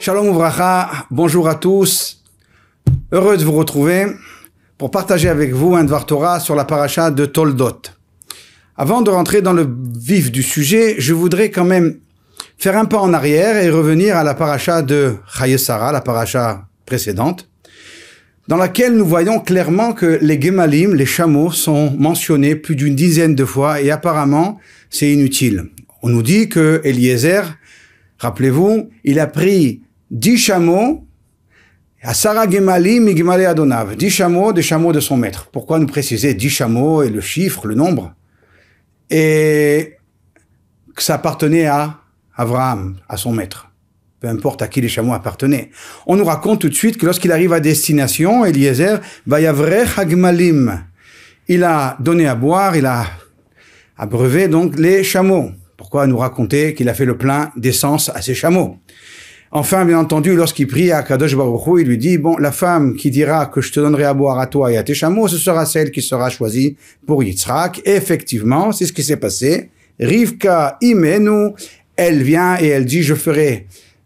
Shalom Uvracha, bonjour à tous. Heureux de vous retrouver pour partager avec vous un Dvar Torah sur la paracha de Toldot. Avant de rentrer dans le vif du sujet, je voudrais quand même faire un pas en arrière et revenir à la paracha de Chayei Sarah, la paracha précédente, dans laquelle nous voyons clairement que les Gemalim, les chameaux, sont mentionnés plus d'une dizaine de fois et apparemment c'est inutile. On nous dit que Eliezer, rappelez-vous, il a pris 10 chameaux, à Sarah Gemalim, Migmale Adonav, 10 chameaux, des chameaux de son maître. Pourquoi nous préciser 10 chameaux et le chiffre, le nombre? Et que ça appartenait à Abraham, à son maître. Peu importe à qui les chameaux appartenaient. On nous raconte tout de suite que lorsqu'il arrive à destination, Eliezer, Vayavrech Hagmalim, il a donné à boire, il a abreuvé donc les chameaux. Pourquoi nous raconter qu'il a fait le plein d'essence à ses chameaux? Enfin, bien entendu, lorsqu'il prie à Kadosh Baruch Hu, il lui dit, bon, la femme qui dira que je te donnerai à boire à toi et à tes chameaux, ce sera celle qui sera choisie pour Yitzhak. Et effectivement, c'est ce qui s'est passé. Rivka imenu, elle vient et elle dit,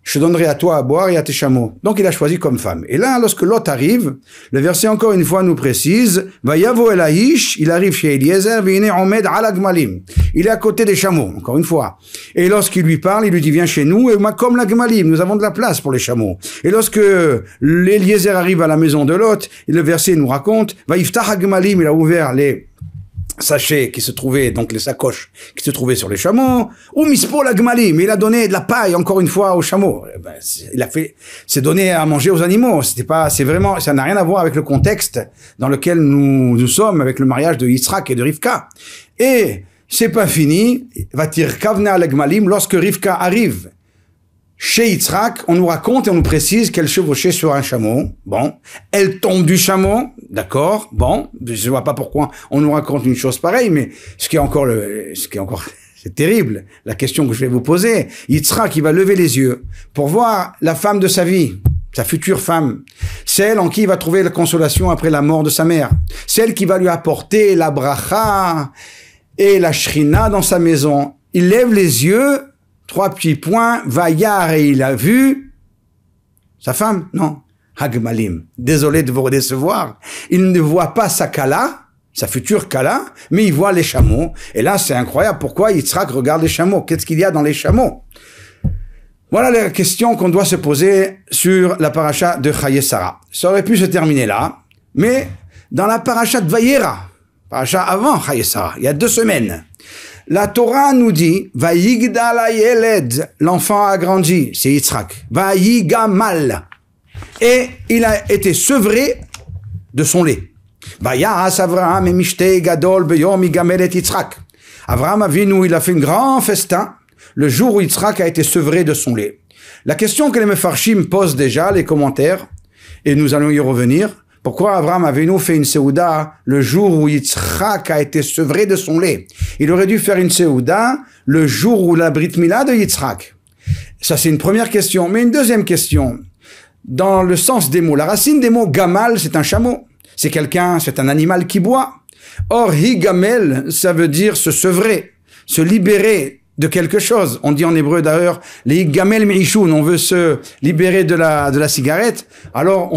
je te donnerai à toi à boire et à tes chameaux. Donc il a choisi comme femme. Et là, lorsque Lot arrive, le verset encore une fois nous précise, Vayavo el Aish, il arrive chez Eliezer, Vine Omed ala Gmalim. Il est à côté des chameaux, encore une fois. Et lorsqu'il lui parle, il lui dit, viens chez nous, et comme la Gmalim, nous avons de la place pour les chameaux. Et lorsque l'Eliezer arrive à la maison de Lot, et le verset nous raconte, Vayiftach Gmalim, il a ouvert les sachets qui se trouvaient, donc les sacoches qui se trouvaient sur les chameaux, ou mispo la gmalim, il a donné de la paille encore une fois aux chameaux. C'est donné à manger aux animaux. C'est vraiment, ça n'a rien à voir avec le contexte dans lequel nous sommes avec le mariage de Yitzhak et de Rivka. Et c'est pas fini. Va-t-il kavna la gmalim, lorsque Rivka arrive chez Yitzhak, on nous raconte et on nous précise qu'elle chevauchait sur un chameau. Bon. Elle tombe du chameau. D'accord. Bon. Je vois pas pourquoi on nous raconte une chose pareille, mais c'est terrible. La question que je vais vous poser. Yitzhak, il va lever les yeux pour voir la femme de sa vie, sa future femme. Celle en qui il va trouver la consolation après la mort de sa mère. Celle qui va lui apporter la bracha et la shrina dans sa maison. Il lève les yeux. 3 petits points, Vayar, et il a vu sa femme, non, Hagmalim. Désolé de vous décevoir. Il ne voit pas sa Kala, sa future Kala, mais il voit les chameaux. Et là, c'est incroyable. Pourquoi Yitzhak regarde les chameaux? Qu'est-ce qu'il y a dans les chameaux? Voilà les questions qu'on doit se poser sur la paracha de Chayei Sarah. Ça aurait pu se terminer là, mais dans la paracha de Vayera, paracha avant Chayei Sarah, il y a 2 semaines, la Torah nous dit, Vayigdal hayeled, l'enfant a grandi, c'est Yitzhak. Vayigamal. Et il a été sevré de son lait. Vayas Avraham et mishtei gadol beyom yigamel et Yitzhak. Avraham Avinu, il a fait un grand festin le jour où Yitzhak a été sevré de son lait. La question que les Mefarshim posent déjà, les commentaires, et nous allons y revenir, pourquoi Avraham Avinu fait une séouda le jour où Yitzhak a été sevré de son lait? Il aurait dû faire une séouda le jour où la Brit Mila de Yitzhak. Ça, c'est une première question. Mais une deuxième question, dans le sens des mots, la racine des mots gamal, c'est un chameau. C'est un animal qui boit. Or, higamel, ça veut dire se sevrer, se libérer de quelque chose. On dit en hébreu d'ailleurs, les higamel meishun, on veut se libérer de la cigarette. Alors,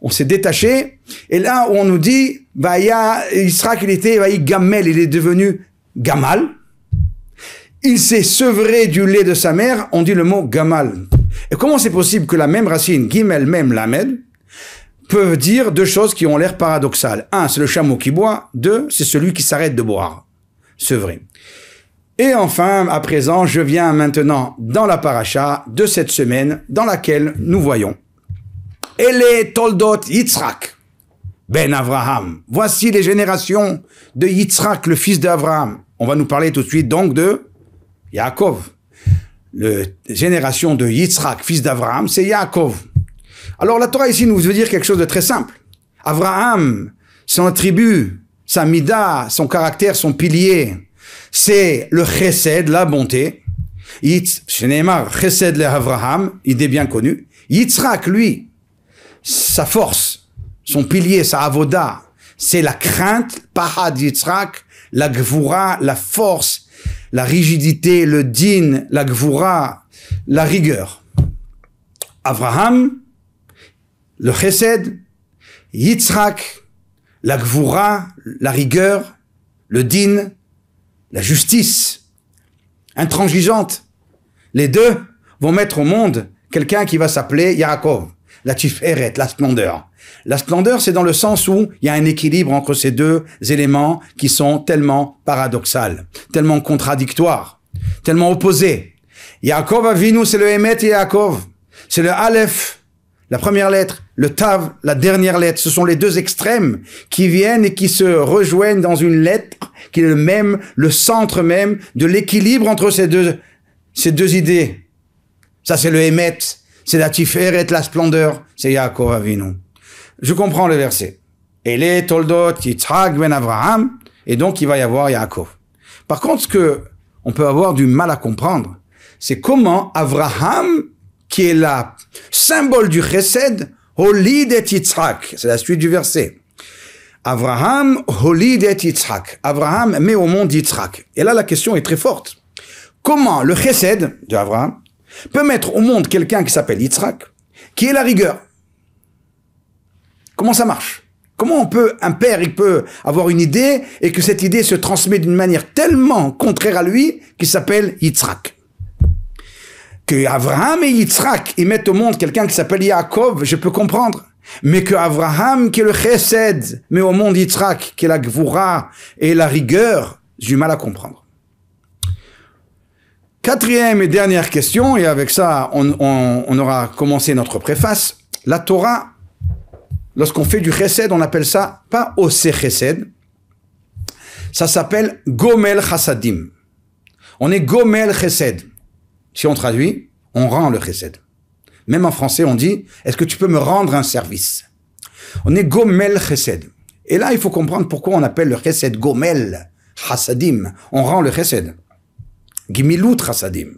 on s'est détaché, et là où on nous dit, Yitzhak, il est devenu Gamal. Il s'est sevré du lait de sa mère, on dit le mot Gamal. Et comment c'est possible que la même racine, Gimel, Mem, Lamed, peuvent dire 2 choses qui ont l'air paradoxales? 1, c'est le chameau qui boit. 2, c'est celui qui s'arrête de boire. Sevré. Et enfin, à présent, je viens maintenant dans la paracha de cette semaine, dans laquelle nous voyons Ele Toldot Yitzhak, Ben Avraham. Voici les générations de Yitzhak, le fils d'Avraham. On va nous parler tout de suite donc de Yaakov. La génération de Yitzhak, fils d'Avraham, c'est Yaakov. Alors la Torah ici nous veut dire quelque chose de très simple. Avraham, son attribut, sa mida, son caractère, son pilier, c'est le chesed, la bonté. Chesed le Avraham, idée bien connue. Yitzhak, lui, sa force, son pilier, sa avoda, c'est la crainte, Pahad Yitzhak, la gvura, la force, la rigidité, le din, la gvura, la rigueur. Abraham, le chesed, Yitzhak, la gvoura, la rigueur, le din, la justice intransigeante. Les deux vont mettre au monde quelqu'un qui va s'appeler Yaakov, la tiferet, la splendeur. La splendeur, c'est dans le sens où il y a un équilibre entre ces deux éléments qui sont tellement paradoxales, tellement contradictoires, tellement opposés. Yaakov Avinu, c'est le Emet et Yaakov. C'est le Aleph, la première lettre, le Tav, la dernière lettre. Ce sont les deux extrêmes qui viennent et qui se rejoignent dans une lettre qui est le centre même de l'équilibre entre ces deux idées. Ça, c'est le Emet, c'est la Tiferet, la splendeur, c'est Yaakov Avinu. Je comprends le verset. Ele toldot Yitzhak ben Avraham, et donc il va y avoir Yaakov. Par contre, ce que on peut avoir du mal à comprendre, c'est comment Avraham, qui est le symbole du chesed, holid et Yitzhak. C'est la suite du verset. Avraham holid et Yitzhak. Avraham met au monde Yitzhak. Et là, la question est très forte. Comment le chesed de Avraham peut mettre au monde quelqu'un qui s'appelle Yitzhak, qui est la rigueur? Comment ça marche? Comment un père, il peut avoir une idée et que cette idée se transmet d'une manière tellement contraire à lui qu'il s'appelle Yitzhak? Que Avraham et Yitzhak, ils mettent au monde quelqu'un qui s'appelle Yaakov, je peux comprendre. Mais que Avraham, qui est le chesed, met au monde Yitzhak, qui est la gvoura et la rigueur, j'ai du mal à comprendre. Quatrième et dernière question, et avec ça, on aura commencé notre préface. La Torah, lorsqu'on fait du chesed, on appelle ça pas osé chesed, ça s'appelle gomel chassadim. On est gomel chesed. Si on traduit, on rend le chesed. Même en français, on dit, est-ce que tu peux me rendre un service? On est gomel chesed. Et là, il faut comprendre pourquoi on appelle le chesed gomel chassadim. On rend le chesed. Gimilut chassadim.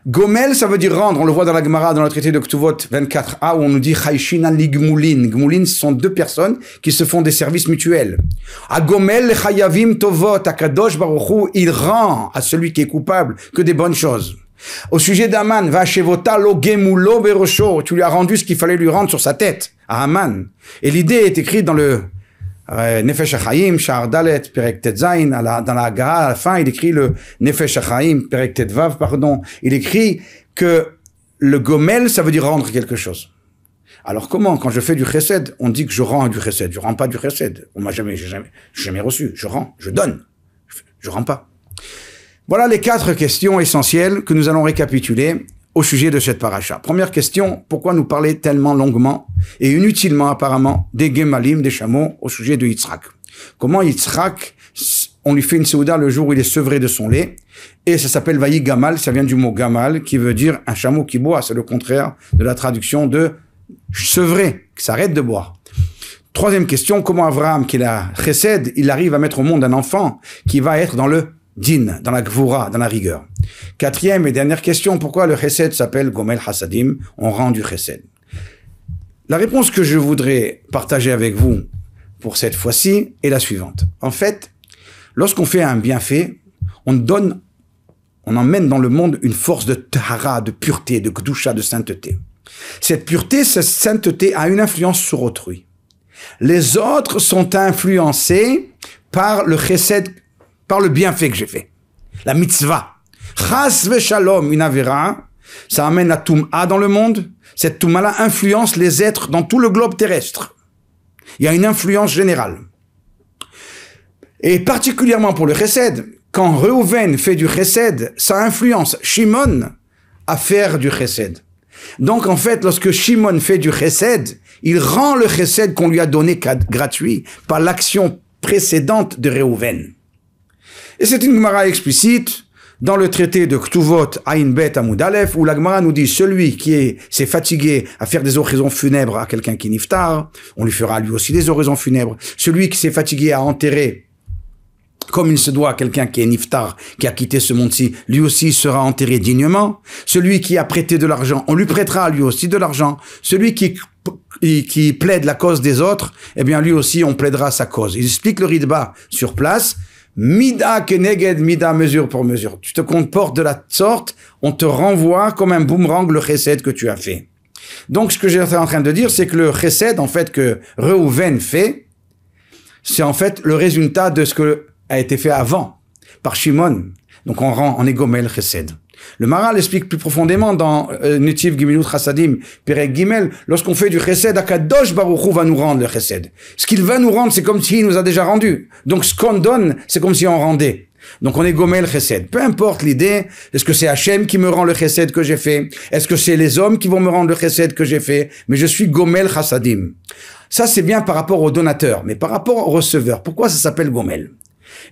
Gomel, ça veut dire rendre. On le voit dans la Gemara, dans le traité de Ktuvot 24a, où on nous dit chayshinan li gmulin. Gmulin, ce sont deux personnes qui se font des services mutuels. A Gomel chayavim tovot. Akadosh Baruch Hu, il rend à celui qui est coupable que des bonnes choses. Au sujet d'Aman, vachevota lo gemulo berosho. Tu lui as rendu ce qu'il fallait lui rendre sur sa tête, à Aman. Et l'idée est écrite dans le Nefesh HaChaim, Sha'ar Dalet, Perek Tetzain, dans la Haggadah, à la fin, il écrit le Nefesh HaChaim, Perek Tetvav, pardon. Il écrit que le gomel, ça veut dire rendre quelque chose. Alors comment, quand je fais du chesed, on dit que je rends du chesed? Je rends pas du chesed. On m'a jamais reçu. Je rends, je donne. Je rends pas. Voilà les 4 questions essentielles que nous allons récapituler au sujet de cette paracha. Première question, pourquoi nous parler tellement longuement et inutilement apparemment des gemalim, des chameaux, au sujet de Yitzhak? Comment Yitzhak, on lui fait une seuda le jour où il est sevré de son lait, et ça s'appelle Vayi Gamal, ça vient du mot Gamal, qui veut dire un chameau qui boit, c'est le contraire de la traduction de sevré, qui s'arrête de boire. Troisième question, comment Avraham, qui est la chesed, il arrive à mettre au monde un enfant qui va être dans le din, dans la gvoura, dans la rigueur. Quatrième et dernière question, pourquoi le chesed s'appelle Gomel Hasadim? On rend du chesed. La réponse que je voudrais partager avec vous pour cette fois-ci est la suivante. En fait, lorsqu'on fait un bienfait, on emmène dans le monde une force de tahara, de pureté, de gdusha, de sainteté. Cette pureté, cette sainteté a une influence sur autrui. Les autres sont influencés par le chesed, par le bienfait que j'ai fait. La mitzvah. Chas v'shalom, une avera, ça amène la toum'a dans le monde. Cette toum'a-là influence les êtres dans tout le globe terrestre. Il y a une influence générale. Et particulièrement pour le chesed, quand Reuven fait du chesed, ça influence Shimon à faire du chesed. Donc en fait, lorsque Shimon fait du chesed, il rend le chesed qu'on lui a donné gratuit par l'action précédente de Reuven. Et c'est une Gemara explicite dans le traité de Ktuvot Ayin Bet Amud Aleph, où la Gemara nous dit celui qui s'est fatigué à faire des oraisons funèbres à quelqu'un qui est niftar, on lui fera lui aussi des oraisons funèbres. Celui qui s'est fatigué à enterrer comme il se doit à quelqu'un qui est niftar, qui a quitté ce monde-ci, lui aussi sera enterré dignement. Celui qui a prêté de l'argent, on lui prêtera lui aussi de l'argent. Celui qui plaide la cause des autres, eh bien lui aussi on plaidera sa cause. Il explique le Ritba sur place. Mida keneged mida, mesure pour mesure. Tu te comportes de la sorte, on te renvoie comme un boomerang le chesed que tu as fait. Donc, ce que j'étais en train de dire, c'est que le chesed, en fait, que Reuven fait, c'est en fait le résultat de ce que a été fait avant, par Shimon. Donc, on est gomel chesed. Le Maharal explique plus profondément dans Netiv Gimilut Chassadim, Perek Gimel, lorsqu'on fait du chesed, Akadosh Baruch Hu va nous rendre le chesed. Ce qu'il va nous rendre, c'est comme s'il nous a déjà rendu. Donc, ce qu'on donne, c'est comme si on rendait. Donc on est gomel chesed. Peu importe l'idée, est-ce que c'est Hachem qui me rend le chesed que j'ai fait? Est-ce que c'est les hommes qui vont me rendre le chesed que j'ai fait? Mais je suis gomel chassadim. Ça c'est bien par rapport au donateur, mais par rapport au receveur, pourquoi ça s'appelle gomel?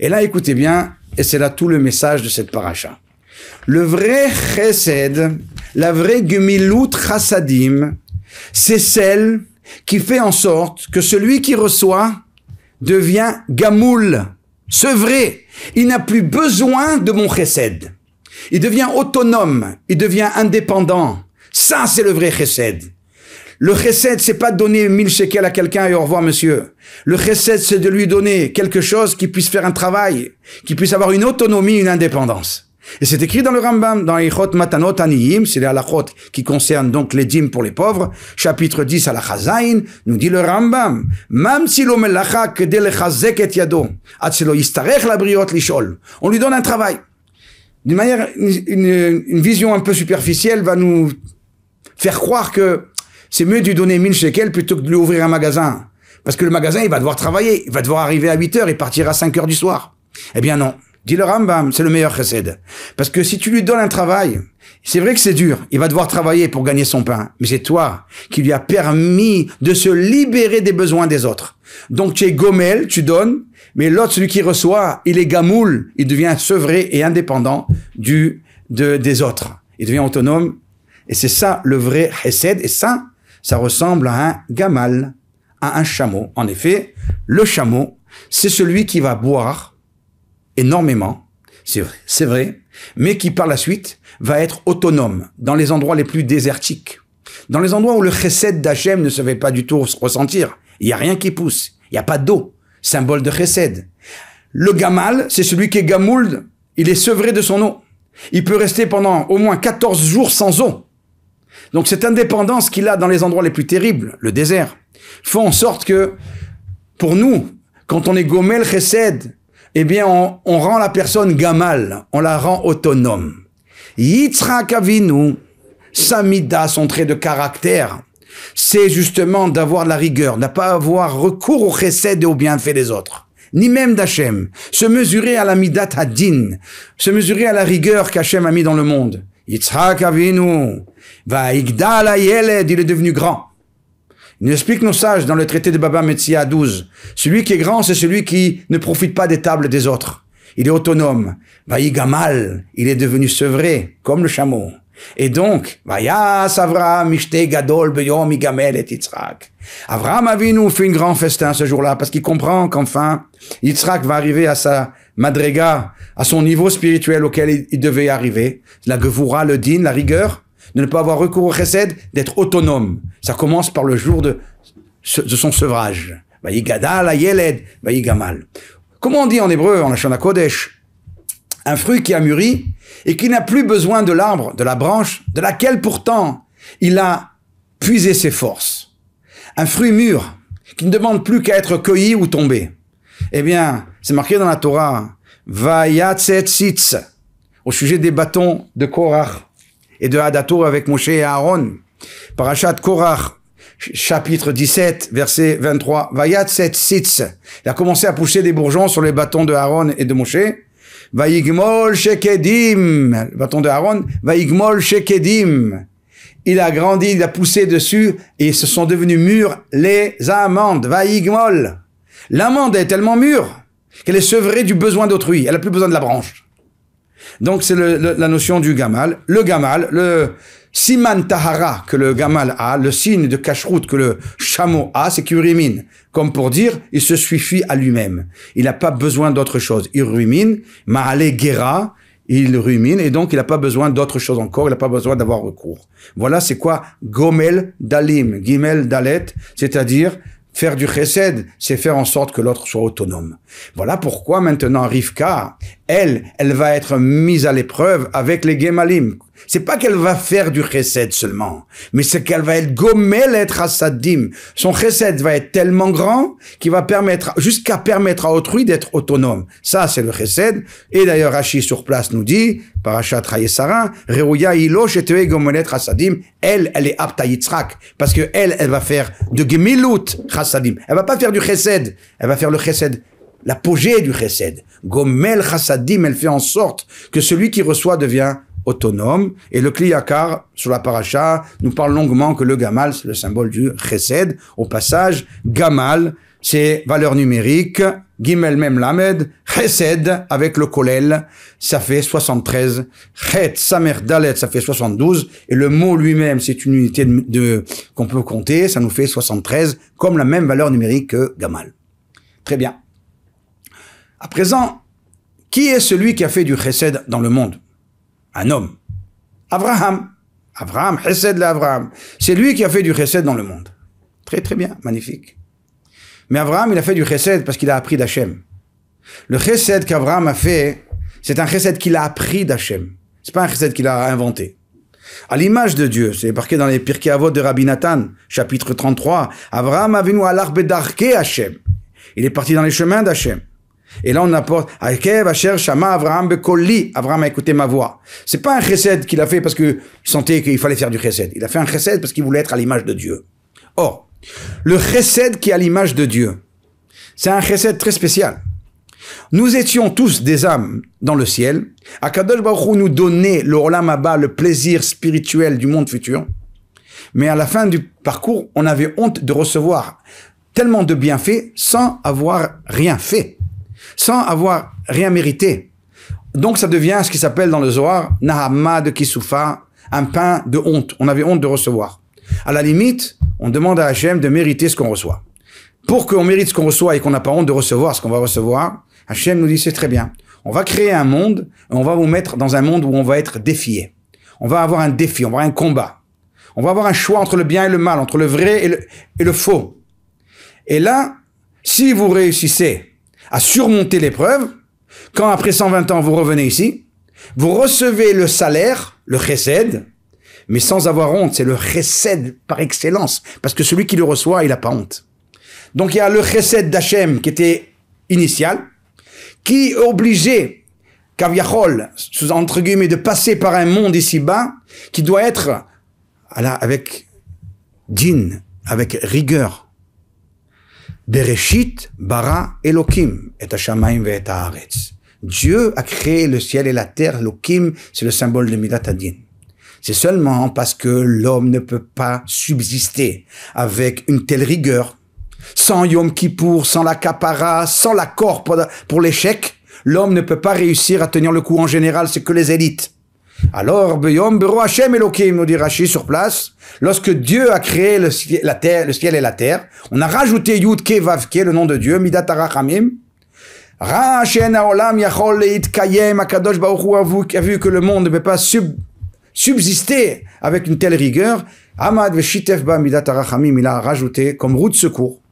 Et là écoutez bien, et c'est là tout le message de cette paracha. Le vrai chesed, la vraie gemilut chassadim, c'est celle qui fait en sorte que celui qui reçoit devient gamoul, sevré. Il n'a plus besoin de mon chesed. Il devient autonome, il devient indépendant. Ça, c'est le vrai chesed. Le chesed, c'est pas donner 1000 shekels à quelqu'un et au revoir monsieur. Le chesed, c'est de lui donner quelque chose qui puisse faire un travail, qui puisse avoir une autonomie, une indépendance. Et c'est écrit dans le Rambam, dans Eichot Matanot Aniyim, c'est les halachot qui concernent donc les dîmes pour les pauvres, chapitre 10 à la Chazaïn, nous dit le Rambam, Mam si lo melacha kedel lechazek et yado, ad shelo yistarech la briot lishol. On lui donne un travail. D'une manière, une vision un peu superficielle va nous faire croire que c'est mieux de lui donner 1000 shekels plutôt que de lui ouvrir un magasin. Parce que le magasin, il va devoir travailler, il va devoir arriver à 8 heures et partir à 5 heures du soir. Eh bien non. Dit le Rambam, c'est le meilleur chesed. Parce que si tu lui donnes un travail, c'est vrai que c'est dur, il va devoir travailler pour gagner son pain, mais c'est toi qui lui as permis de se libérer des besoins des autres. Donc tu es gomel, tu donnes, mais l'autre, celui qui reçoit, il est gamoul, il devient sevré et indépendant des autres. Il devient autonome, et c'est ça le vrai chesed, et ça ressemble à un gamal, à un chameau. En effet, le chameau, c'est celui qui va boire énormément, c'est vrai, mais qui par la suite va être autonome dans les endroits les plus désertiques, dans les endroits où le chesed d'Hachem ne se fait pas du tout ressentir. Il n'y a rien qui pousse, il n'y a pas d'eau, symbole de chesed. Le gamal, c'est celui qui est gamoul, il est sevré de son eau. Il peut rester pendant au moins 14 jours sans eau. Donc cette indépendance qu'il a dans les endroits les plus terribles, le désert, fait en sorte que, pour nous, quand on est gomel chesed, eh bien, on rend la personne gamal, on la rend autonome. Yitzhak Avinu, sa mida, son trait de caractère, c'est justement d'avoir la rigueur, de ne pas avoir recours au chesed et au bienfait des autres, ni même d'Hachem. Se mesurer à la midat hadin, se mesurer à la rigueur qu'Hachem a mis dans le monde. Yitzhak Avinu, va igdal hayeled, il est devenu grand. Il nous explique nos sages dans le traité de Baba Metzia 12. Celui qui est grand, c'est celui qui ne profite pas des tables des autres. Il est autonome. Vaïgamal, il est devenu sevré, comme le chameau. Et donc, Vayas Avraham Mishte Gadol Beyom Igamel et Yitzhak. Avraham Avinu fait un grand festin ce jour-là, parce qu'il comprend qu'enfin, Yitzhak va arriver à sa madrega, à son niveau spirituel auquel il devait arriver. La Gevura, le din, la rigueur, de ne pas avoir recours au chesed, d'être autonome. Ça commence par le jour de son sevrage. Vayigadal hayeled, vayigamal. Comment on dit en hébreu, en Lashon HaKodesh? Un fruit qui a mûri et qui n'a plus besoin de l'arbre, de la branche, de laquelle pourtant il a puisé ses forces. Un fruit mûr qui ne demande plus qu'à être cueilli ou tombé. Eh bien, c'est marqué dans la Torah, Vayatzet Sitz, au sujet des bâtons de Korach et de Hadator avec Moshe et Aaron. Parashat Korach, chapitre 17, verset 23. Vayatzet Sitz. Il a commencé à pousser des bourgeons sur les bâtons de Aaron et de Moshe. Vaigmol shekedim. Le bâton de Aaron. Vaigmol shekedim. Il a grandi, il a poussé dessus et se sont devenus mûrs les amandes. Vaigmol. L'amande est tellement mûre qu'elle est sevrée du besoin d'autrui. Elle n'a plus besoin de la branche. Donc c'est la notion du gamal. Le gamal, le siman tahara que le gamal a, le signe de kashrut que le chameau a, c'est qu'il rumine. Comme pour dire, il se suffit à lui-même. Il n'a pas besoin d'autre chose. Il rumine, ma'ale gera, il rumine, et donc il n'a pas besoin d'autre chose encore, il n'a pas besoin d'avoir recours. Voilà c'est quoi gomel dalim, gimel dalet, c'est-à-dire faire du chesed, c'est faire en sorte que l'autre soit autonome. Voilà pourquoi maintenant Rivka, elle va être mise à l'épreuve avec les gemalim. C'est pas qu'elle va faire du chesed seulement, mais c'est qu'elle va être gomelet chassadim. Son chesed va être tellement grand qu'il va permettre, jusqu'à permettre à autrui d'être autonome. Ça, c'est le chesed. Et d'ailleurs, Rashi sur place nous dit, Parashat Chayesara, Rerouya ilo shetue gomelet chassadim. Elle est apta Yitzhak. Parce que elle va faire de gemilut chassadim. Elle va pas faire du chesed. Elle va faire le chesed. L'apogée du chesed. Gomel chassadim, elle fait en sorte que celui qui reçoit devient autonome. Et le Kli Yakar, sur la paracha, nous parle longuement que le gamal, c'est le symbole du chesed. Au passage, gamal, c'est valeur numérique, gimel mem lamed, chesed, avec le kolel, ça fait 73, chet, samer dalet, ça fait 72, et le mot lui-même, c'est une unité qu'on peut compter, ça nous fait 73, comme la même valeur numérique que gamal. Très bien. À présent, qui est celui qui a fait du chesed dans le monde? Un homme. Abraham. Abraham, chesed l'Abraham. C'est lui qui a fait du chesed dans le monde. Très très bien, magnifique. Mais Abraham, il a fait du chesed parce qu'il a appris d'Hachem. Le chesed qu'Abraham a fait, c'est un chesed qu'il a appris d'Hachem. C'est pas un chesed qu'il a inventé. À l'image de Dieu, c'est marqué dans les Pirkei Avot de Rabbi Nathan, chapitre 33, Abraham avinu alach bedarkei Hachem. Il est parti dans les chemins d'Hachem. Et là, on apporte Akev Asher Shama Avraham Bekoli. Avraham a écouté ma voix. C'est pas un chesed qu'il a fait parce qu'il sentait qu'il fallait faire du chesed. Il a fait un chesed parce qu'il voulait être à l'image de Dieu. Or, le chesed qui est à l'image de Dieu, c'est un chesed très spécial. Nous étions tous des âmes dans le ciel. Akadosh Baruch Hu nous donnait le Olam Haba, le plaisir spirituel du monde futur. Mais à la fin du parcours, on avait honte de recevoir tellement de bienfaits sans avoir rien fait. Sans avoir rien mérité. Donc ça devient ce qui s'appelle dans le Zohar, Nahama de Kisoufa, un pain de honte. On avait honte de recevoir. À la limite, on demande à Hachem de mériter ce qu'on reçoit. Pour qu'on mérite ce qu'on reçoit et qu'on n'a pas honte de recevoir ce qu'on va recevoir, Hachem nous dit c'est très bien. On va créer un monde et on va vous mettre dans un monde où on va être défié. On va avoir un défi, on va avoir un combat. On va avoir un choix entre le bien et le mal, entre le vrai et le faux. Et là, si vous réussissez à surmonter l'épreuve, quand après 120 ans vous revenez ici, vous recevez le salaire, le chesed, mais sans avoir honte, c'est le chesed par excellence, parce que celui qui le reçoit, il n'a pas honte. Donc il y a le chesed d'Hachem qui était initial, qui obligeait Kaviachol, entre guillemets, de passer par un monde ici-bas, qui doit être avec din, avec rigueur. Bereshit bara Elokim et Hashamayim ve et haaretz. Dieu a créé le ciel et la terre. Elokim, c'est le symbole de Midat Hadin. C'est seulement parce que l'homme ne peut pas subsister avec une telle rigueur, sans Yom Kippour, sans la kapara, sans l'accord pour l'échec, l'homme ne peut pas réussir à tenir le coup. En général, c'est que les élites. Alors, Beyom Bero Hashem Elokim, nous dit Rashi sur place, lorsque Dieu a créé le ciel et la terre, on a rajouté Yud Ke Vav Ke, le nom de Dieu, Midat HaRachamim. Ra She'en Haolam Yachol Leitkayem, Akadosh Baruch Hu a vu que le monde ne peut pas subsister avec une telle rigueur. Amad Veshitef Ba Midat HaRachamim, il a rajouté comme roue de secours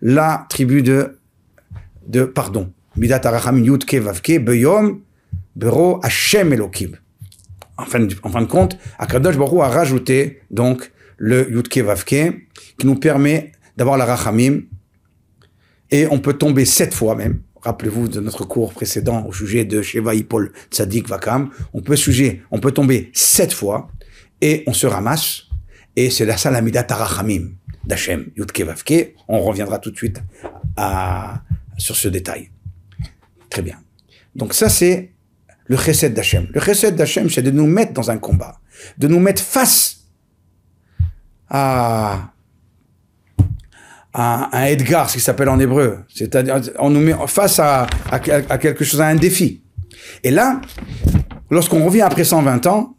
la tribu de pardon. Midat HaRachamim Yud Ke Vav Ke, Beyom Bero Hashem Elokim. En fin de compte, Akadosh Baruch Hu a rajouté donc le Yud Ke Vav Ke qui nous permet d'avoir la Rachamim et on peut tomber 7 fois même. Rappelez-vous de notre cours précédent au sujet de Sheva Yipol Tzadik Vakam. On peut tomber 7 fois et on se ramasse et c'est la Salamidat Rachamim d'Hachem, Yud Ke Vav Ke. On reviendra tout de suite sur ce détail. Très bien. Donc ça c'est le chesed d'Hachem. Le chesed d'Hachem, c'est de nous mettre dans un combat, de nous mettre face à un Edgar, ce qui s'appelle en hébreu. C'est-à-dire, on nous met face à quelque chose, à un défi. Et là, lorsqu'on revient après 120 ans,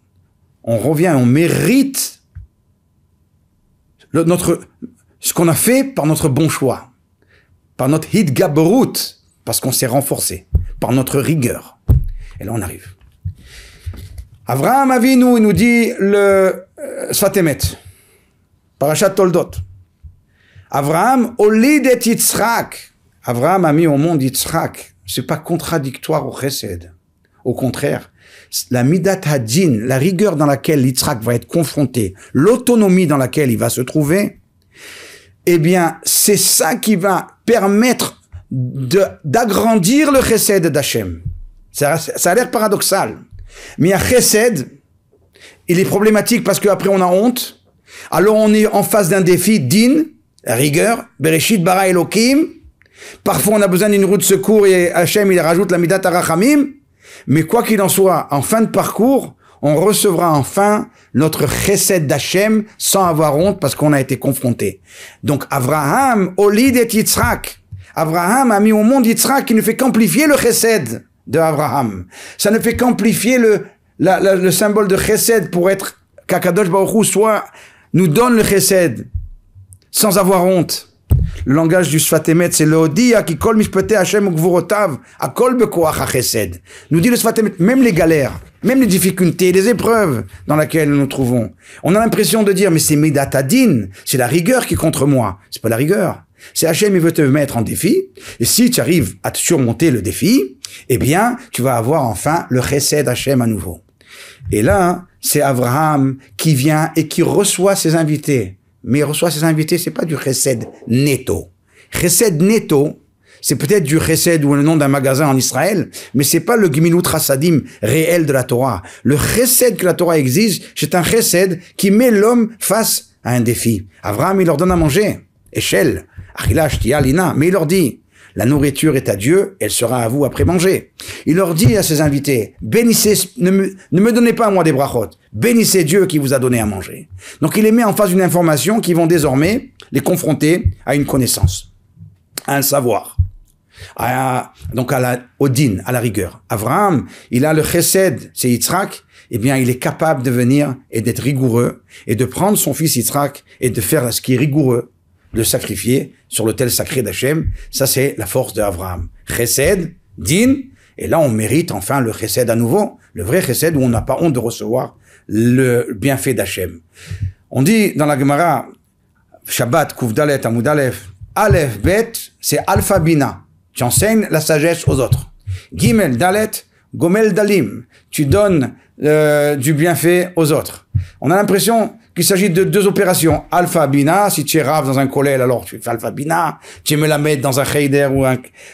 on mérite ce qu'on a fait par notre bon choix, par notre hitgaberut, parce qu'on s'est renforcé, par notre rigueur. Et là, on arrive. Avraham Avinu, il nous dit le Sfat Emet, Parashat Toldot. Avraham, Olidet Yitzhak. Avraham a mis au monde Yitzhak. C'est pas contradictoire au chesed. Au contraire, la midat hadin, la rigueur dans laquelle Yitzhak va être confronté, l'autonomie dans laquelle il va se trouver, eh bien, c'est ça qui va permettre d'agrandir le chesed d'Hachem. Ça a l'air paradoxal. Mais un chesed, il est problématique parce qu'après on a honte. Alors on est en face d'un défi, din, la rigueur, Bereshit bara Elokim. Parfois on a besoin d'une roue de secours et Hachem il rajoute la midat harachamim. Mais quoi qu'il en soit, en fin de parcours, on recevra enfin notre chesed d'Hachem sans avoir honte parce qu'on a été confronté. Donc Avraham, Olid et Yitzhak. Avraham a mis au monde Yitzhak qui ne fait qu'amplifier le chesed de Avraham. Ça ne fait qu'amplifier le symbole de chesed pour être qu'Akadosh Baruch Hu soit nous donne le chesed sans avoir honte. Le langage du Sfat Emet, c'est le Odia qui kol mishpatei Hashem ugvurotav akol bekoach ha-chesed. Nous dit le Sfat Emet, même les galères, même les difficultés, les épreuves dans lesquelles nous nous trouvons, on a l'impression de dire mais c'est midat hadin, c'est la rigueur qui est contre moi. C'est pas la rigueur. C'est Hachem, il veut te mettre en défi. Et si tu arrives à te surmonter le défi, eh bien, tu vas avoir enfin le chesed Hachem à nouveau. Et là, c'est Avraham qui vient et qui reçoit ses invités. Mais il reçoit ses invités, c'est pas du chesed netto. Chesed netto, c'est peut-être du chesed ou le nom d'un magasin en Israël, mais c'est pas le gmilut chasadim réel de la Torah. Le chesed que la Torah exige, c'est un chesed qui met l'homme face à un défi. Avraham, il leur donne à manger. Échelle, achila, shtia, lina. Mais il leur dit, la nourriture est à Dieu, elle sera à vous après manger. Il leur dit à ses invités, bénissez, ne me donnez pas à moi des brachot, bénissez Dieu qui vous a donné à manger. Donc il les met en face d'une information qui vont désormais les confronter à une connaissance, à un savoir, donc au din, à la rigueur. Avraham, il a le chesed, c'est Yitzhak, eh bien il est capable de venir et d'être rigoureux et de prendre son fils Yitzhak et de faire ce qui est rigoureux, de sacrifier sur l'autel sacré d'Hachem. Ça, c'est la force d'Avraham. Chesed, din, et là, on mérite enfin le chesed à nouveau, le vrai chesed où on n'a pas honte de recevoir le bienfait d'Hachem. On dit dans la Gemara, Shabbat, Kuf Dalet, Amud Aleph, Aleph, Bet, c'est Alpha Bina. Tu enseignes la sagesse aux autres. Gimel, Dalet, Gomel, Dalim. Tu donnes du bienfait aux autres. On a l'impression qu'il s'agit de deux opérations. Alpha Bina, si tu es rave dans un kollel, alors tu fais Alpha Bina. Tu es melamed dans un cheder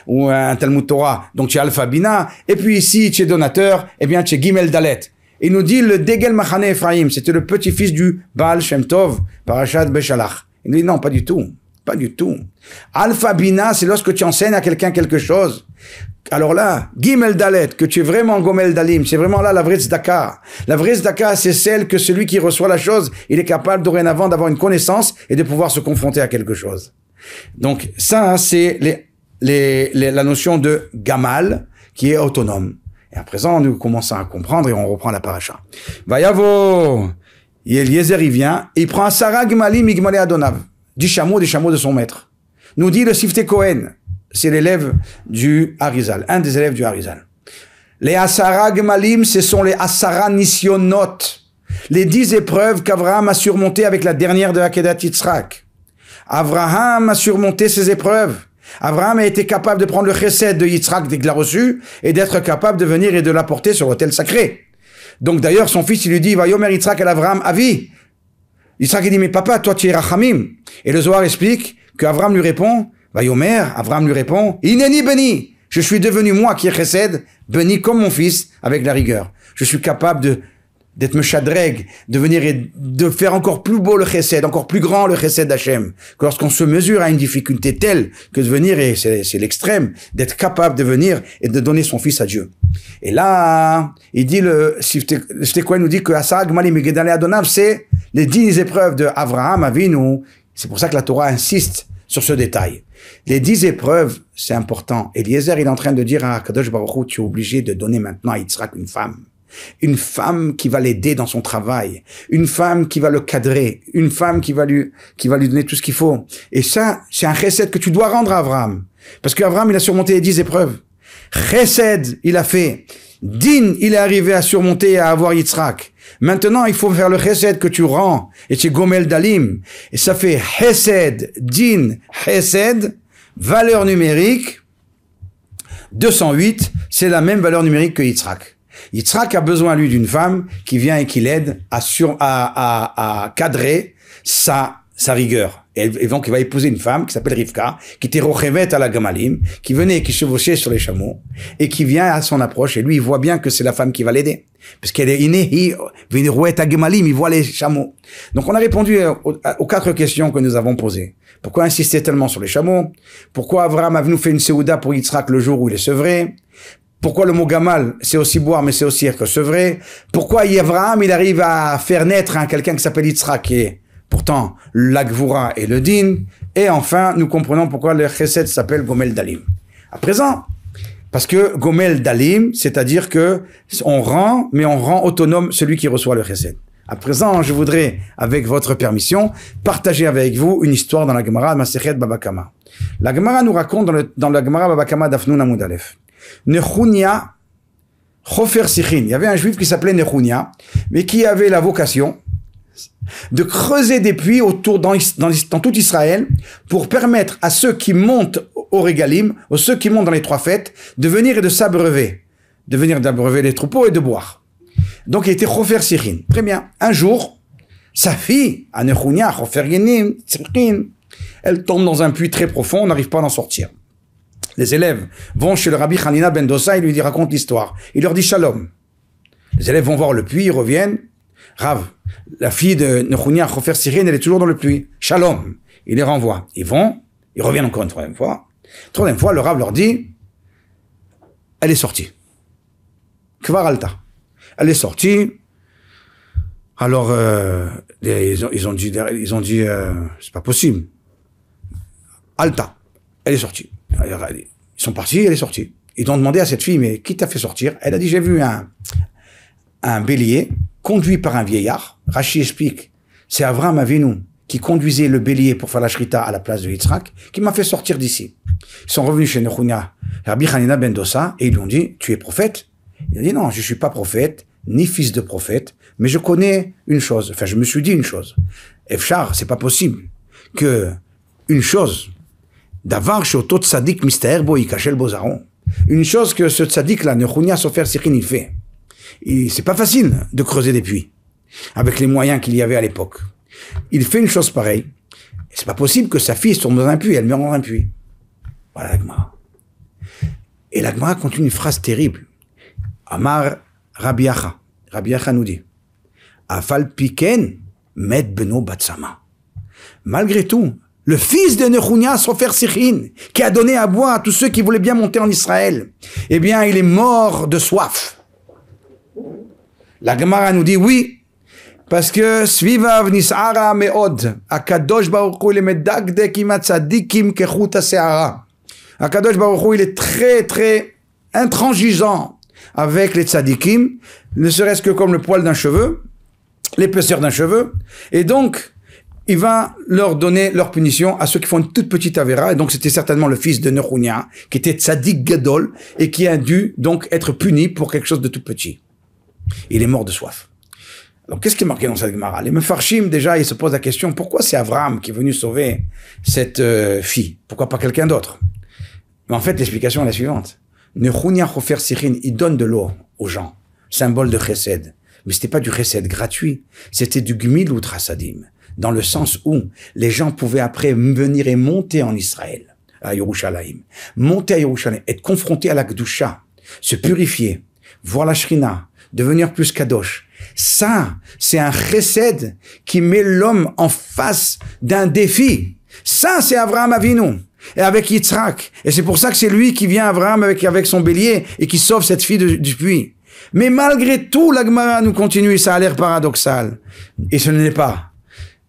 ou un Talmud Torah, donc tu es Alpha Bina. Et puis ici, tu es donateur, eh bien tu es Gimel Dalet. Il nous dit le Degel Machane Ephraim, c'était le petit-fils du Baal Shem Tov, Parashat Beshalach. Il nous dit non, pas du tout. Pas du tout. Alpha Bina, c'est lorsque tu enseignes à quelqu'un quelque chose. Alors là, Gimel Dalet, que tu es vraiment Gomel Dalim, c'est vraiment là la vraie tzedaka. La vraie tzedaka, c'est celle que celui qui reçoit la chose, il est capable dorénavant d'avoir une connaissance et de pouvoir se confronter à quelque chose. Donc ça, c'est la notion de Gamal, qui est autonome. Et à présent, nous commençons à comprendre et on reprend la paracha. Vayavo, Eliezer, il vient, et il prend Asara Gmalim Igmale Adonav, 10 chameaux des chameaux de son maître. Nous dit le Siftei Kohen, c'est l'élève du Harizal, un des élèves du Harizal. Les Asara Gmalim, ce sont les Asara Nisyonot, les 10 épreuves qu'Avraham a surmontées avec la dernière de Akedat Yitzhak. Avraham a surmonté ces épreuves. Avraham a été capable de prendre le chesed de Yitzhak dès qu'il l'a reçu et d'être capable de venir et de l'apporter sur l'autel sacré. Donc d'ailleurs, son fils, il lui dit, Vayomer Yitzhak el Avraham Avi. Yitzhak, il dit, mais papa, toi tu es Rachamim. Et le Zohar explique qu'Avraham lui répond, Vayomer, Avraham lui répond, Ineni béni. Je suis devenu moi qui est chesed, béni comme mon fils, avec la rigueur. Je suis capable d'être meshadreg, de venir et de faire encore plus beau le chesed, encore plus grand le chesed d'Hachem. Que lorsqu'on se mesure à une difficulté telle que de venir, et c'est l'extrême, d'être capable de venir et de donner son fils à Dieu. Et là, il dit le Siftei Kohen nous dit que Asara Gmalim Igedale Adonav, c'est les 10 épreuves de Avraham Avinu. C'est pour ça que la Torah insiste sur ce détail. Les 10 épreuves, c'est important. Eliezer, il est en train de dire à Kadosh Baruch Hu, tu es obligé de donner maintenant à Yitzhak une femme. Une femme qui va l'aider dans son travail, une femme qui va le cadrer, une femme qui va lui donner tout ce qu'il faut. Et ça, c'est un chesed que tu dois rendre à Avraham. Parce qu'Avraham, il a surmonté les 10 épreuves. Chesed, il a fait. Din, il est arrivé à surmonter et à avoir Yitzhak. Maintenant, il faut faire le chesed que tu rends. Et c'est Gomel Dalim. Et ça fait chesed, din, chesed, valeur numérique, 208, c'est la même valeur numérique que Yitzhak. Yitzhak a besoin, lui, d'une femme qui vient et qui l'aide à cadrer sa rigueur. Et donc, il va épouser une femme qui s'appelle Rivka, qui était rochevet à la Gamalim, qui venait et qui chevauchait sur les chameaux, et qui vient à son approche, et lui, il voit bien que c'est la femme qui va l'aider. Parce qu'elle est innée, il rouette à Gamalim, il voit les chameaux. Donc, on a répondu aux 4 questions que nous avons posées. Pourquoi insister tellement sur les chameaux? Pourquoi Abraham a venu faire une séouda pour Yitzhak le jour où il est sevré? Pourquoi le mot gamal, c'est aussi boire, mais c'est aussi être sevré? Pourquoi Abraham, il arrive à faire naître quelqu'un qui s'appelle Yitzhak, qui est pourtant la Gvura et le Din? Et enfin, nous comprenons pourquoi le Chesed s'appelle Gomel Dalim. À présent, parce que Gomel Dalim, c'est-à-dire que on rend, mais on rend autonome celui qui reçoit le Chesed. À présent, je voudrais, avec votre permission, partager avec vous une histoire dans la Gemara Masechet Baba Kama. La Gemara nous raconte dans la Gemara Baba Kama d'Afnoun Amud Aleph. Nechunia Chofer Sichin. Il y avait un juif qui s'appelait Nechunia, mais qui avait la vocation de creuser des puits autour dans tout Israël pour permettre à ceux qui montent au Régalim, aux ceux qui montent dans les 3 fêtes, de venir et de s'abreuver. De venir d'abreuver les troupeaux et de boire. Donc il était Chofer Sichin. Très bien. Un jour, sa fille, Nechunia Chofer Sichin, elle tombe dans un puits très profond, on n'arrive pas à en sortir. Les élèves vont chez le Rabbi Hanina ben Dosa, il lui raconte l'histoire. Il leur dit shalom. Les élèves vont voir le puits, ils reviennent. Rav, la fille de Nechunia Chofer Sichin, elle est toujours dans le puits. Shalom. Il les renvoie. Ils reviennent encore une 3e fois. 3e fois, le Rav leur dit, elle est sortie. Kvar alta. Elle est sortie. Alors, ils ont dit, c'est pas possible. Alta. Elle est sortie. Ils sont partis, elle est sortie. Ils ont demandé à cette fille, mais qui t'a fait sortir? Elle a dit, j'ai vu un bélier conduit par un vieillard. Rashi explique, c'est Avraham Avinu qui conduisait le bélier pour faire la shrita à la place de Yitzhak, qui m'a fait sortir d'ici. Ils sont revenus chez Nechunia, Rabbi Hanina ben Dosa, et ils lui ont dit, tu es prophète? Il a dit, non, je suis pas prophète, ni fils de prophète, mais je connais une chose. Enfin, je me suis dit une chose. Efchar, c'est pas possible que une chose, d'avoir chez Otot Tzadik Mister Boy Kachel Bozaron, une chose que ce Tzadik-là, Nechunia Sofer Sichin, il fait. C'est pas facile de creuser des puits, avec les moyens qu'il y avait à l'époque. Il fait une chose pareille, et c'est pas possible que sa fille tombe dans un puits, elle meurt dans un puits. Voilà la Gemara. Et la Gemara continue une phrase terrible. Amar Rabbi Acha. Rabbi Acha nous dit, Afal Piken met beno batsama. Malgré tout, le fils de Nechunia Sofer Sichin, qui a donné à boire à tous ceux qui voulaient bien monter en Israël, eh bien, il est mort de soif. La Gemara nous dit oui, parce que Svivav Nis'ara Me'od, Akadosh Baruch Hu, il est medagdek im tzadikim kechut ha'se'ara. Akadosh Baruch Hu, il est très, très intransigeant avec les tzadikim, ne serait-ce que comme le poil d'un cheveu, l'épaisseur d'un cheveu, et donc, il va leur donner leur punition à ceux qui font une toute petite avéra, et donc c'était certainement le fils de Nechunia, qui était tzadik gadol, et qui a dû donc être puni pour quelque chose de tout petit. Il est mort de soif. Donc qu'est-ce qui est marqué dans cette Gemara? Les Mefarshim, déjà, ils se posent la question, pourquoi c'est Abraham qui est venu sauver cette fille? Pourquoi pas quelqu'un d'autre? Mais en fait, l'explication est la suivante. Nechunia Chofer Sichin, il donne de l'eau aux gens, symbole de chesed. Mais c'était pas du chesed gratuit, c'était du gmilut chasadim, dans le sens où les gens pouvaient après venir et monter en Israël, à Yerushalayim, monter à Yerushalayim, être confrontés à la Kedusha, se purifier, voir la Shrina, devenir plus kadosh. Ça, c'est un chesed qui met l'homme en face d'un défi. Ça, c'est Avraham Avinu. Et avec Yitzhak. Et c'est pour ça que c'est lui qui vient, Avraham, avec son bélier, et qui sauve cette fille du puits. Mais malgré tout, la Gemara nous continue, ça a l'air paradoxal. Et ce n'est pas.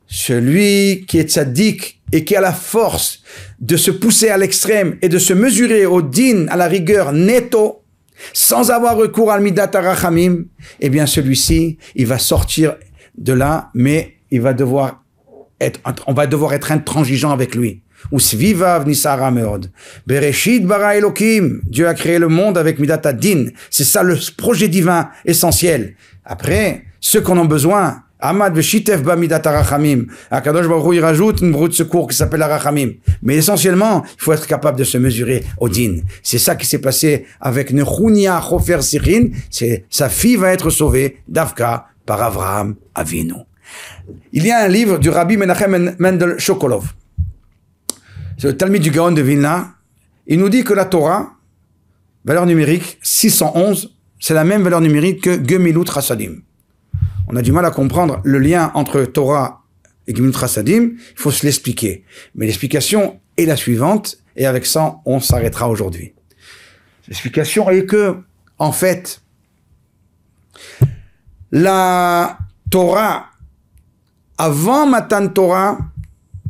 Celui qui est tzaddik et qui a la force de se pousser à l'extrême et de se mesurer au din, à la rigueur netto, sans avoir recours à l'midat harachamim, eh bien celui-ci, il va sortir de là, mais on va devoir être intransigeant avec lui. Ou svivav nisara meod. Bereshit bara Elokim. Dieu a créé le monde avec midat hadin. C'est ça le projet divin essentiel. Après, ceux qu'on a besoin, Amad v'shitef bamidat harachamim. Akadosh Baruch Hu, il rajoute une broue de secours qui s'appelle harachamim. Mais essentiellement, il faut être capable de se mesurer au din. C'est ça qui s'est passé avec Nechunia Chofer Sirin. C'est sa fille va être sauvée d'Avka par Avraham Avinu. Il y a un livre du Rabbi Menachem Mendel Sokolov. C'est le Talmid du Gaon de Vilna. Il nous dit que la Torah, valeur numérique 611, c'est la même valeur numérique que Gemilut Chasadim. On a du mal à comprendre le lien entre Torah et Gemilut Chasadim. Il faut se l'expliquer. Mais l'explication est la suivante, et avec ça, on s'arrêtera aujourd'hui. L'explication est que, en fait, la Torah, avant Matan Torah,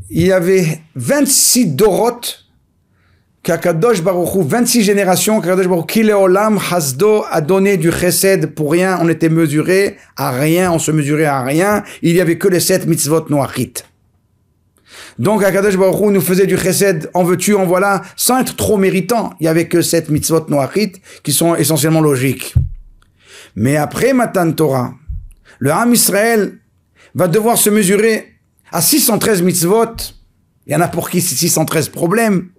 il y avait 26 Dorot qu'Akadosh Baruch Hu, 26 générations qu'Akadosh Baruch Hu, Kile Olam Hasdo a donné du chesed pour rien, on était mesuré à rien, on se mesurait à rien, il y avait que les 7 mitzvot noachit. Donc Akadosh Baruch Hu nous faisait du chesed, en veux-tu, en voilà, sans être trop méritant, il y avait que 7 mitzvot noachit qui sont essentiellement logiques. Mais après Matan Torah, le Ham Israël va devoir se mesurer à 613 mitzvot. Il y en a pour qui c'est 613 problèmes.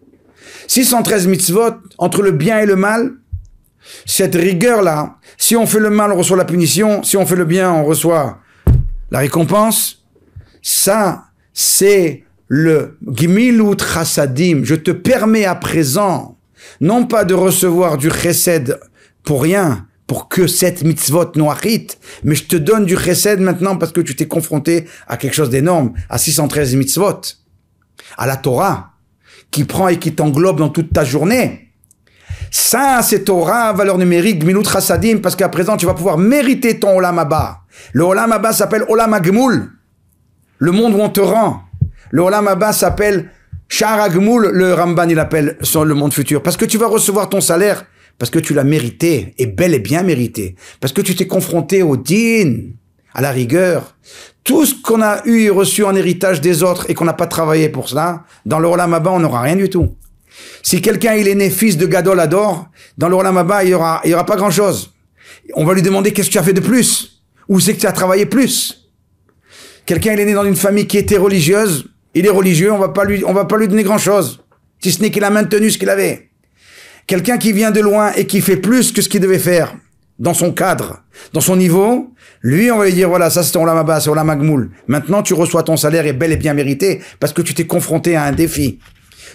613 mitzvot, entre le bien et le mal. Cette rigueur-là, si on fait le mal, on reçoit la punition. Si on fait le bien, on reçoit la récompense. Ça, c'est le Gemilut Chasadim. Je te permets à présent, non pas de recevoir du chesed pour rien, pour que cette mitzvot noachit, mais je te donne du chesed maintenant parce que tu t'es confronté à quelque chose d'énorme, à 613 mitzvot, à la Torah, qui prend et qui t'englobe dans toute ta journée. Ça, c'est Torah, valeur numérique, Gemilut Chasadim, parce qu'à présent, tu vas pouvoir mériter ton Olam Haba. Le Olam Haba s'appelle Olam HaGemul, le monde où on te rend. Le Olam Haba s'appelle Sha'ar HaGemul, le Ramban, il appelle le monde futur, parce que tu vas recevoir ton salaire parce que tu l'as mérité, et bel et bien mérité, parce que tu t'es confronté au din, à la rigueur. Tout ce qu'on a eu et reçu en héritage des autres et qu'on n'a pas travaillé pour cela, dans le Olam Haba, on n'aura rien du tout. Si quelqu'un il est né fils de Gadol Hador, dans le Olam Haba, il y aura pas grand chose. On va lui demander qu'est-ce que tu as fait de plus, où c'est que tu as travaillé plus. Quelqu'un il est né dans une famille qui était religieuse, il est religieux, on va pas lui donner grand chose, si ce n'est qu'il a maintenu ce qu'il avait. Quelqu'un qui vient de loin et qui fait plus que ce qu'il devait faire dans son cadre, dans son niveau, lui, on va lui dire, voilà, ça c'est ton Olam Haba, c'est Olam HaGemul. Maintenant, tu reçois ton salaire et bel et bien mérité parce que tu t'es confronté à un défi.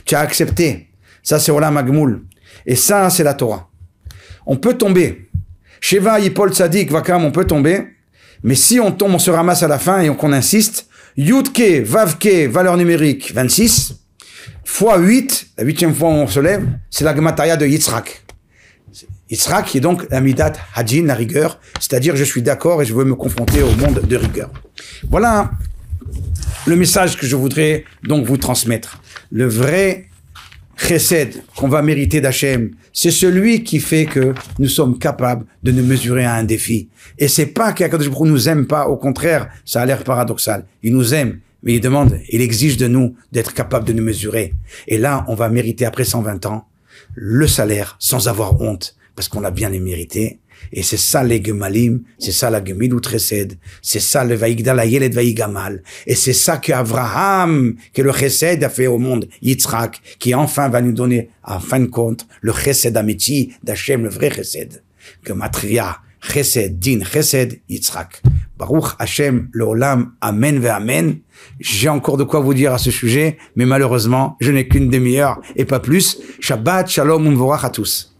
Tu as accepté. Ça, c'est Olam HaGemul. Et ça, c'est la Torah. On peut tomber. Sheva, Yipol, Tzadik, Vakam, on peut tomber. Mais si on tombe, on se ramasse à la fin et qu'on insiste. Yudke, Vavke, valeur numérique, 26. Fois 8, la 8e fois où on se lève, c'est la Gemataria de Yitzhak. Yitzhak qui est donc la Midat Hadjin, la rigueur, c'est-à-dire je suis d'accord et je veux me confronter au monde de rigueur. Voilà le message que je voudrais donc vous transmettre. Le vrai chesed qu'on va mériter d'Hachem, c'est celui qui fait que nous sommes capables de nous mesurer à un défi. Et c'est pas qu'Akadosh Baruch Hu nous aime pas, au contraire, ça a l'air paradoxal. Il nous aime. Mais il demande, il exige de nous d'être capable de nous mesurer. Et là, on va mériter après 120 ans le salaire sans avoir honte, parce qu'on l'a bien mérité. Et c'est ça les Gemalim, c'est ça la Gemilut Chesed, c'est ça le Vaïgdal Hayeled Vaïgamal. Et c'est ça qu'Avraham, que le Chesed a fait au monde, Yitzhak, qui enfin va nous donner, en fin de compte, le Chesed Amiti d'Hachem, le vrai Chesed. Gematria, Chesed, Din, Chesed, Yitzhak. Baruch Hashem, le Olam, Amen ve Amen. J'ai encore de quoi vous dire à ce sujet, mais malheureusement, je n'ai qu'une demi-heure et pas plus. Shabbat, Shalom, Umvorach à tous.